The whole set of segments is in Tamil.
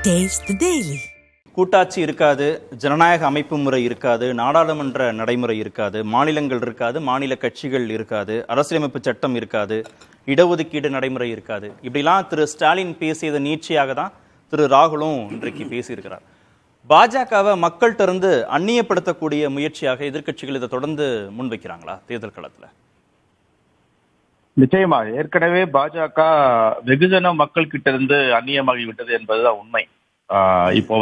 Taste the Daily. கூட்டாட்சி இருக்காது, ஜனநாயக அமைப்பு முறை இருக்காது, நாடாளுமன்ற நடைமுறை இருக்காது, மாநிலங்கள் இருக்காது, மாநில கட்சிகள் இருக்காது, அரசியலமைப்பு சட்டம் இருக்காது, இடஒதுக்கீடு நடைமுறை இருக்காது. இப்படிலாம் திரு ஸ்டாலின் பேசியது நீட்சியாக தான் திரு ராகுலும் இன்றைக்கு பேசியிருக்கிறார். பாஜகவை மக்கள்கிட்ட இருந்து அந்நியப்படுத்தக்கூடிய முயற்சியாக எதிர்க்கட்சிகள் இதை தொடர்ந்து முன்வைக்கிறாங்களா தேர்தல் களத்துல? நிச்சயமாக ஏற்கனவே பாஜக வெகுஜன மக்கள் கிட்ட இருந்து அந்நியமாகி விட்டது என்பதுதான் உண்மை. இப்போ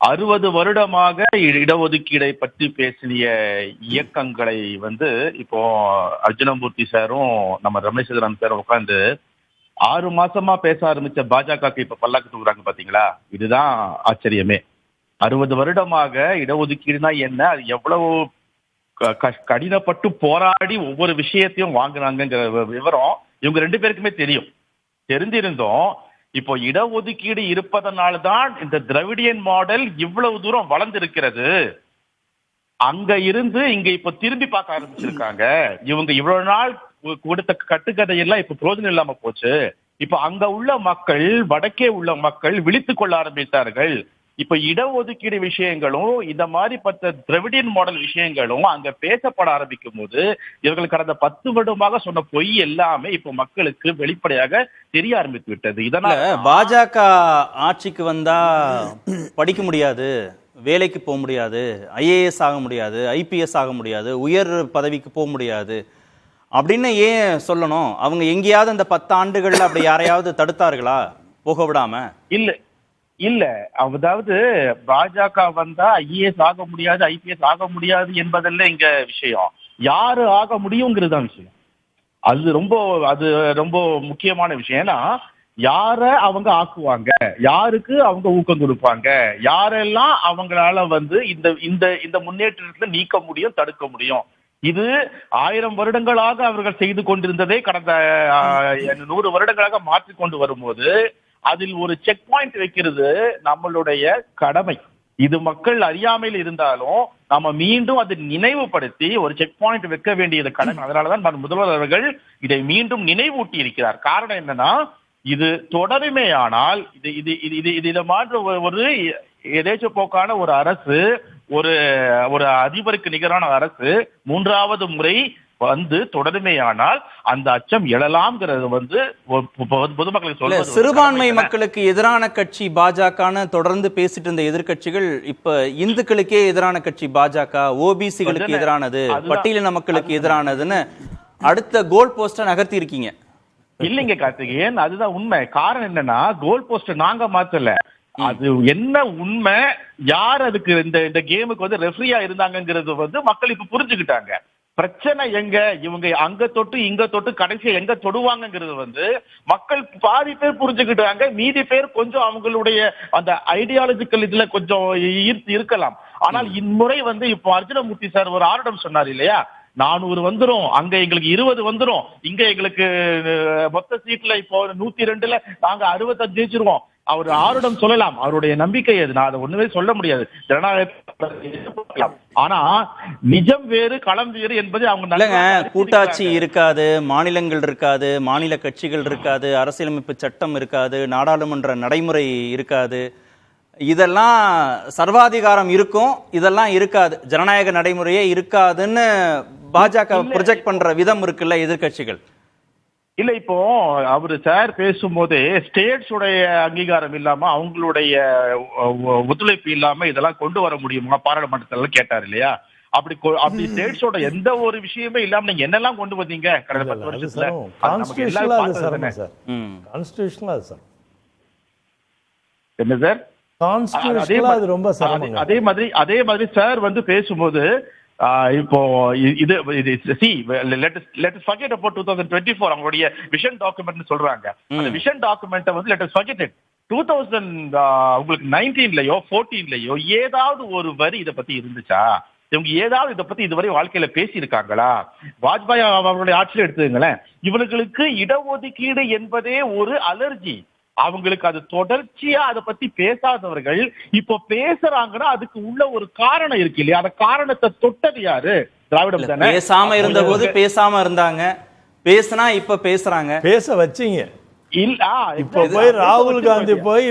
60 வருடமாக இடஒதுக்கீடை பற்றி பேசிய இயக்கங்களை இப்போ அர்ஜுனமூர்த்தி சாரும் நம்ம ரமேஸ்வரன் சாரும் உட்கார்ந்து 6 மாசமா பேச ஆரம்பிச்ச பாஜகக்கு இப்ப பல்லாக்கு தூக்குறாங்க பாத்தீங்களா? இதுதான் ஆச்சரியமே. 60 வருடமாக இடஒதுக்கீடுனா என்ன, அது எவ்வளவு கடினப்பட்டு போராடி ஒவ்வொரு விஷயத்தையும் வாங்கினாங்கிற விவரம் இவங்க 2 பேருக்குமே தெரிஞ்சிருந்தோம். இப்போ இடஒதுக்கீடு இருப்பதனால்தான் இந்த திராவிடியன் மாடல் இவ்வளவு தூரம் வளர்ந்திருக்கிறது. அங்க இருந்து இங்க இப்ப திரும்பி பார்க்க ஆரம்பிச்சிருக்காங்க. இவங்க இவ்வளவு நாள் கொடுத்த கட்டுக்கதையெல்லாம் இப்ப பிரோஜனம் இல்லாம போச்சு. இப்ப அங்க உள்ள மக்கள், வடக்கே உள்ள மக்கள் விழித்துக் கொள்ள ஆரம்பித்தார்கள். இப்ப இடஒதுக்கீடு விஷயங்களும் இந்த மாதிரி திராவிடியன் மாடல் விஷயங்களும் அங்க பேசப்பட ஆரம்பிக்கும் போது இவர்கள் கடந்த 10 வருடமாக சொன்ன பொய் எல்லாமே இப்ப மக்களுக்கு வெளிப்படையாக தெரிய ஆரம்பித்து விட்டது. இதனால பாஜக ஆட்சிக்கு வந்தா படிக்க முடியாது, வேலைக்கு போக முடியாது, ஐஏஎஸ் ஆக முடியாது, ஐபிஎஸ் ஆக முடியாது, உயர் பதவிக்கு போக முடியாது அப்படின்னு ஏன் சொல்லணும்? அவங்க எங்கேயாவது அந்த 10 ஆண்டுகள்ல அப்படி யாரையாவது தடுத்தார்களா போக விடாம? இல்ல, அதாவது பாஜக வந்தா ஐஏஎஸ் ஆக முடியாது, ஐபிஎஸ் ஆக முடியாது என்பதல்ல இங்க விஷயம். யாரு ஆக முடியுங்கிறது தான் விஷயம். அது ரொம்ப முக்கியமான விஷயம். ஏன்னா யார அவங்க ஆக்குவாங்க, யாருக்கு அவங்க ஊக்கம் கொடுப்பாங்க, யாரெல்லாம் அவங்களால இந்த முன்னேற்றத்துல நீக்க முடியும், தடுக்க முடியும். இது 1000 வருடங்களாக அவர்கள் செய்து கொண்டிருந்ததை கடந்த 100 வருடங்களாக மாற்றிக்கொண்டு வரும்போது அதில் ஒரு செக் பாயிண்ட் வைக்கிறது நம்மளுடைய கடமை. இது மக்கள் அறியாமையில் இருந்தாலும் நாம மீண்டும் அதை நினைவுபடுத்தி ஒரு செக் பாயிண்ட் வைக்க வேண்டியது கடமை. அதனாலதான் முதல்வர் அவர்கள் இதை மீண்டும் நினைவூட்டி இருக்கிறார். காரணம் என்னன்னா, இது தொடருமேயானால் இதை மாற்ற ஒரு எதேச்ச போக்கான ஒரு அரசு, ஒரு அதிபருக்கு நிகரான அரசு 3வது முறை தொடருமேயானால் அந்த அச்சம் எழலாம்ங்கிறது பொதுமக்களுக்கு சொல்ல. சிறுபான்மை மக்களுக்கு எதிரான கட்சி பாஜக தொடர்ந்து பேசிட்டு இருந்த எதிர்கட்சிகள் இப்ப இந்துக்களுக்கே எதிரான கட்சி பாஜக, ஓபிசிகளுக்கு எதிரானது, பட்டியலின மக்களுக்கு எதிரானதுன்னு அடுத்த கோல் போஸ்ட நகர்த்தி இருக்கீங்க. இல்லைங்க கார்த்திகேயன், அதுதான் உண்மை. காரணம் என்னன்னா, கோல் போஸ்ட் நாங்க மாத்தல. அது என்ன உண்மை, யார் அதுக்கு இந்த கேமுக்கு ரெஃப்ரியா இருந்தாங்கிறது மக்கள் இப்ப புரிஞ்சுக்கிட்டாங்க. பிரச்சனை எங்க, இவங்க அங்க தொட்டு இங்க தொட்டு கடைசியா எங்க தொடுவாங்கிறது மக்கள் பாதி பேர் புரிஞ்சுக்கிட்டாங்க. மீதி பேர் கொஞ்சம் அவங்களுடைய அந்த ஐடியாலஜிக்கல் இதுல கொஞ்சம் இருக்கலாம். ஆனால் இம்முறை இப்போ அர்ஜுனமூர்த்தி சார் ஒரு ஆர்டம் சொன்னார் இல்லையா, 400 வந்துரும், அங்க எங்களுக்கு 20 வந்துரும், இங்க எங்களுக்கு மொத்த சீட்ல இப்போ 102ல நாங்க 65 ஜெயிச்சிருவோம். அவர் ஆருடம் சொல்லலாம், அவருடைய நம்பிக்கை அது. நான் அதை ஒண்ணுமே சொல்ல முடியாது. ஜனநாயகம் ஆனா நிஜம் வேறு, களம் வேறு என்பது அவங்க. கூட்டாட்சி இருக்காது, மாநிலங்கள் இருக்காது, மாநில கட்சிகள் இருக்காது, அரசியலமைப்பு சட்டம் இருக்காது, நாடாளுமன்ற நடைமுறை இருக்காது, இதெல்லாம் சர்வாதிகாரம் இருக்கும், இதெல்லாம் இருக்காது, ஜனநாயக நடைமுறையே இருக்காதுன்னு பாஜக ப்ரொஜெக்ட் பண்ற விதம் இருக்குல்ல எதிர்கட்சிகள். இல்ல, இப்போ அவரு சார் பேசும்போதே ஸ்டேட்ஸ் உடைய அங்கீகாரம் இல்லாம, அவங்களுடைய ஒத்துழைப்பு இல்லாம இதெல்லாம் கொண்டு வர முடியுமா பாராளுமன்றத்துல கேட்டார் இல்லையா? அப்படி ஸ்டேட்ஸோட எந்த ஒரு விஷயமே இல்லாம நீங்க என்னெல்லாம் கொண்டு வந்தீங்க கடந்த 10 வருஷத்துல? என்ன சார்? அதே மாதிரி சார் பேசும்போது இப்போ இது let us forget about 2024 அவங்களுடைய விஷன் டாக்குமெண்ட் சொல்றாங்க. அந்த விஷன் டாக்குமெண்ட்டை let us forget it. 2019லயோ 14லயோ ஏதாவது ஒரு வரி இதை பத்தி இருந்துச்சா? இவங்க ஏதாவது இதை பத்தி இதுவரை வாழ்க்கையில பேசி இருக்காங்களா? வாஜ்பாய் அவர்களுடைய ஆட்சியில் எடுத்துங்களேன், இவர்களுக்கு இடஒதுக்கீடு என்பதே ஒரு அலர்ஜி. அவங்களுக்கு அது தொடர்ச்சியா அதை பத்தி பேசாதவர்கள் இப்போ பேசுறாங்கன்னா அதுக்கு உள்ள ஒரு காரணம் இருக்கு இல்லையா? அந்த காரணத்தை தொட்டது யாரு? திராவிடம் தானே. பேசாம இருந்த போது பேசாம இருந்தாங்க, பேசினா இப்ப பேசுறாங்க. பேச வச்சீங்க. இப்ப போய் ராகுல் காந்தி போய்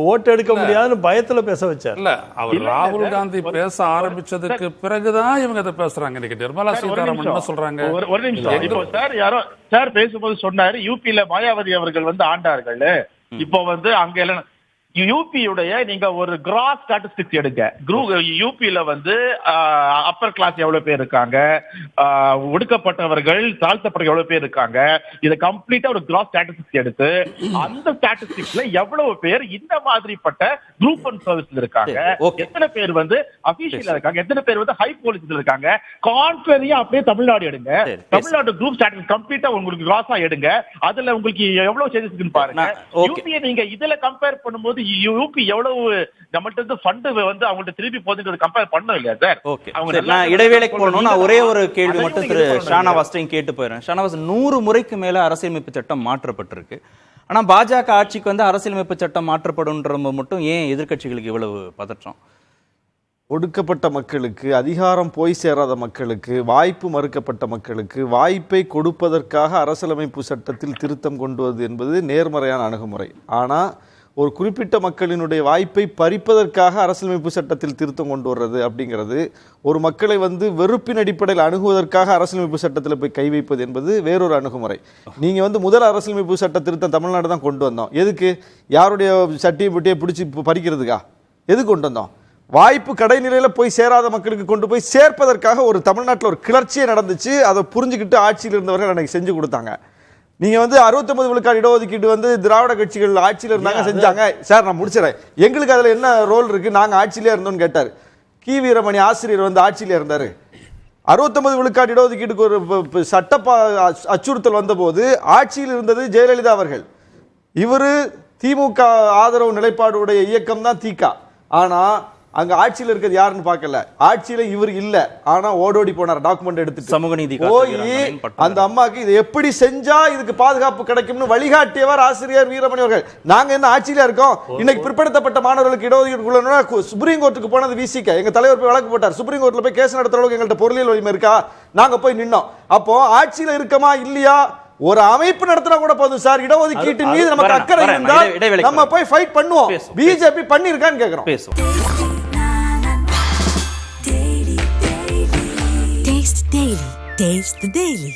ஓட்டு எடுக்க முடியாதுன்னு பயத்துல பேச வச்சார். இல்ல அவர் ராகுல் காந்தி பேச ஆரம்பிச்சதுக்கு பிறகுதான் இவங்க அதை பேசுறாங்க. இன்னைக்கு நிர்மலா சீதாராமன் என்ன சொல்றாங்க? ஒரு நிமிஷம். இப்போ சார் யாரோ சார் பேசும்போது சொன்னாரு யூபில மாயாவதி அவர்கள் வந்து ஆண்டார்கள். இப்போ வந்து அங்க எல்லாம் யூபியுடைய நீங்க ஒரு கிராஸ் ஸ்டாட்டிஸ்டிக்ஸ் எடுங்க. யூபியில வந்து அப்பர் கிளாஸ் எவ்வளவு பேர் இருக்காங்க, ஒடுக்கப்பட்டவர்கள் தாழ்த்தப்பட்ட எவ்வளவு பேர் இருக்காங்க, இதை கம்ப்ளீட்டா ஒரு கிராஸ் ஸ்டாட்டிஸ்டிக்ஸ் எடுத்து அந்த ஸ்டாட்டிஸ்டிக்ஸ்ல எவ்வளவு பேர் இந்த மாதிரிப்பட்ட குரூப் ஒன் சர்வீஸ்ல இருக்காங்க, எத்தனை பேர் வந்து அபிஷியலா இருக்காங்க, எத்தனை பேர் வந்து ஹை போலீஸ்ல இருக்காங்க, கான்ட்ரரியா அப்படியே தமிழ்நாடு எடுங்க. தமிழ்நாடு குரூப் ஸ்டாட்டிஸ்டிக்ஸ் கம்ப்ளீட்டா உங்களுக்கு கிராஸா எடுங்க. அதுல உங்களுக்கு எவ்வளவு சேஞ்சஸ் இருக்குன்னு பாருங்க. யூபியை நீங்க இதுல கம்பேர் பண்ணும்போது யூபி எவ்வளவு நம்மள்ட்ட இருந்து ஃபண்ட் வந்து அவங்கள்ட்ட திருப்பி போகுதுன்றது கம்பேர் பண்ணணும் இல்லையா சார்? ஓகே, நான் இடைவேளைக்கு போகணும். நான் ஒரே ஒரு கேள்வி மட்டும் திரு ஷானவாஸ்டையும் கேட்டு போயிடுறேன். ஷானவாஸ், 100 முறைக்கு மேல அரசியலமைப்பு சட்டம் மாற்றப்பட்டிருக்கு. ஆனா பாஜக ஆட்சிக்கு வந்து அரசியலமைப்பு சட்டம் மாற்றப்படும்ன்றது மட்டும் ஏன் எதிர்க்கட்சிகளுக்கு இவ்வளவு பதற்றம்? ஒடுக்கப்பட்ட மக்களுக்கு, அதிகாரம் போய் சேராத மக்களுக்கு, வாய்ப்பு மறுக்கப்பட்ட மக்களுக்கு வாய்ப்பை கொடுப்பதற்காக அரசியலமைப்பு சட்டத்தில் திருத்தம் கொண்டு வருவது என்பது நேர்மறையான அணுகுமுறை. ஆனால் ஒரு குறிப்பிட்ட மக்களினுடைய வாய்ப்பை பறிப்பதற்காக அரசியலமைப்பு சட்டத்தில் திருத்தம் கொண்டு வர்றது அப்படிங்கிறது, ஒரு மக்களை வந்து வெறுப்பின் அடிப்படையில் அணுகுவதற்காக அரசியலமைப்பு சட்டத்தில் போய் கை வைப்பது என்பது வேறொரு அணுகுமுறை. நீங்கள் வந்து முதல் அரசியலமைப்பு சட்ட திருத்தம் தமிழ்நாடு தான் கொண்டு வந்தோம். எதுக்கு? யாருடைய சட்டியை புட்டியை பிடிச்சி பறிக்கிறதுக்கா? எது கொண்டு வந்தோம்? வாய்ப்பு கடைநிலையில் போய் சேராத மக்களுக்கு கொண்டு போய் சேர்ப்பதற்காக ஒரு தமிழ்நாட்டில் ஒரு கிளர்ச்சியே நடந்துச்சு. அதை புரிஞ்சுக்கிட்டு ஆட்சியில் இருந்தவர்கள் எனக்கு செஞ்சு கொடுத்தாங்க. நீங்க வந்து 69 விழுக்காடு இடஒதுக்கீடு வந்து திராவிட கட்சிகள் ஆட்சியில் இருந்தாங்க, செஞ்சாங்க. சார் நான் முடிச்சிடறேன். எங்களுக்கு அதுல என்ன ரோல் இருக்கு? நாங்க ஆட்சியிலே இருந்தோம்னு கேட்டார். கி வீரமணி ஆசிரியர் வந்து ஆட்சியிலே இருந்தாரு. 69 விழுக்காடு இடஒதுக்கீடுக்கு ஒரு சட்ட அச்சுறுத்தல் வந்த போது ஆட்சியில் இருந்தது ஜெயலலிதா அவர்கள். இவரு திமுக ஆதரவு நிலைப்பாடுடைய இயக்கம் தான் திக. ஆனா அங்க ஆட்சியில் இருக்கிறது யாருன்னு பார்க்கல. ஆட்சியில இவர் இல்ல, ஆனா ஓடோடி போனார் டாக்குமெண்ட் எடுத்துட்டு. சமூக நீதி போய் அந்த அம்மாக்கு இது எப்படி செஞ்சா இதுக்கு பாதுகாப்பு கிடைக்கும்னு வழிகாட்டியவர் ஆசிரியர் வீரமணி அவர்கள். நாங்க என்ன ஆட்சியில இருக்கோம்? இன்னைக்கு பிற்படுத்தப்பட்ட மாணவர்களுக்கு இடஒதுக்கீடு சுப்ரீம் கோர்ட்டுக்கு போனது விசிக. எங்க தலைவர் போய் வழக்கு போட்டார். சுப்ரீம் கோர்ட்ல போய் கேஸ் நடத்துற அளவுக்கு எங்கள்கிட்ட பொருளியல் வலிமை இருக்கா? நாங்க போய் நின்னோம். அப்போ ஆட்சியில இருக்கமா இல்லையா? ஒரு அமைப்பு நடத்தினா கூட போதும் சார். இடஒதுக்கீட்டு மீது நமக்கு அக்கறை இருந்தால் நம்ம போய் ஃபைட் பண்ணுவோம். பிஜேபி பண்ணிருக்கான்னு கேக்குறோம். Taste the Daily.